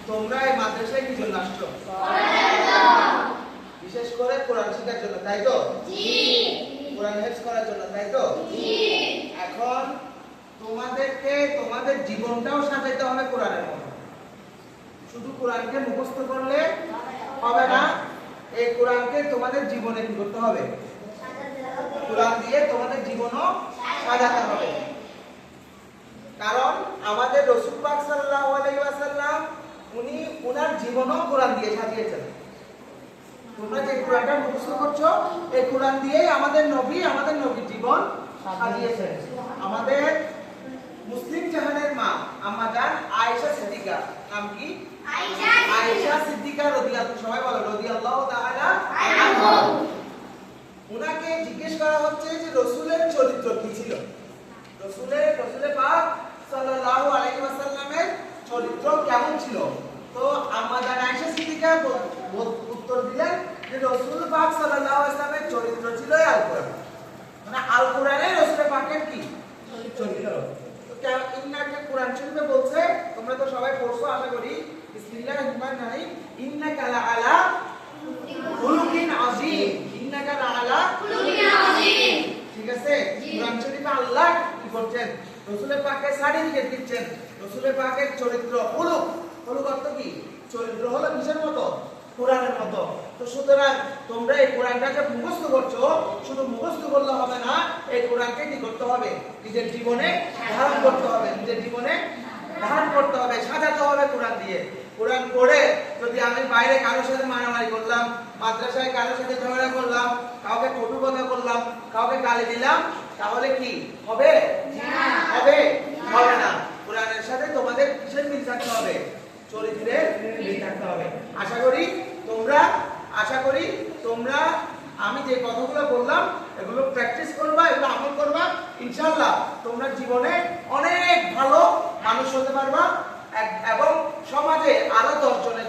তোমরা এই মাদ্রাসায় কি জন্য আসছো? বিশেষ করে কোরআন শেখার জন্য, তাই তো? কোরআন হেফজ করার জন্য, তাই তো? এখন তোমাদেরকে তোমাদের জীবনটাও সাজাইতে হবে কোরআনের মতো। শুধু কোরআনকে মুখস্থ করলে হবে না, এই কোরআনকে তোমাদের জীবনে কি করতে হবে? কোরআন দিয়ে তোমাদের জীবনও সাজাতে হবে। কারণ আমাদের রাসূল পাক সাল্লাল্লাহু আলাইহি ওয়াসাল্লাম উনি ওনার জীবনও কোরআন দিয়ে সাজিয়েছেন। তোমরা যে কোরআনটা মুখস্থ করছো, এই কোরআন দিয়েই আমাদের নবীর জীবন সাজিয়েছেন। আমাদের মুসলিম জাহানের মা আম্মা জান আয়েশা সিদ্দিকা, নাম কি? আয়েশা সিদ্দিকা রাদিয়াল্লাহু, সবাই বলো রাদিয়াল্লাহু তাআলা আনহা। উনাকে জিজ্ঞেস করা হচ্ছে যে রাসূলের চরিত্র কি ছিল, রাসূলে পাক সাল্লাল্লাহু আলাইহি ওয়াসাল্লামের চরিত্র কেমন ছিল। তো আম্মা জান আয়েশা সিদ্দিকা উত্তর দিলেন যে রাসূল পাক সাল্লাল্লাহু আলাইহি ওয়াসাল্লামের চরিত্র ছিল আল কোরআন, মানে আল কোরআনে রাসূল পাকের কি চরিত্র। তো ইন্নাকে কোরআন শরীফে বলছে, তোমরা তো সবাই পড়ছো আশা করি, বিসমিল্লাহির রহমানির রহিম, ইন্নাকা লাআলা খুলুকিন আযীম, ইন্নাকা লাআলা খুলুকিন আযীম। ঠিক আছে, কোরআন শরীফে আল্লাহ কি করছেন? রাসূলের পাককে সার্টিফিকেট দিচ্ছেন। রাসূলের পাকের চরিত্র খুলুক অর্থ কি? চরিত্র হলো কিসের মতো? কোরআনের মতো। তো সুতরাং তোমরা এই কোরআনটাকে মুখস্থ করছো, শুধু মুখস্থ করলে হবে না, এই কোরআনকে কি করতে হবে? নিজের জীবনে ধারণ করতে হবে, সাজাতে হবে কোরআন দিয়ে। কোরআন পড়ে যদি আমি বাইরে কারোর সাথে মারামারি করলাম, মাদ্রাসায় কারোর সাথে ঝগড়া করলাম, কাউকে কটু কথা বললাম, কাউকে গালি দিলাম, তাহলে কি হবে? হবে না। কোরআনের সাথে তোমাদের কিসের মিল থাকতে হবে? চরিত্রের মিল থাকতে হবে। আশা করি তোমরা আমি যে কথাগুলো বললাম এগুলো প্র্যাকটিস করবা, এগুলো আমল করবা, ইনশাআল্লাহ তোমরা জীবনে অনেক ভালো মানুষ হতে পারবা এবং সমাজে আরো 10 জনের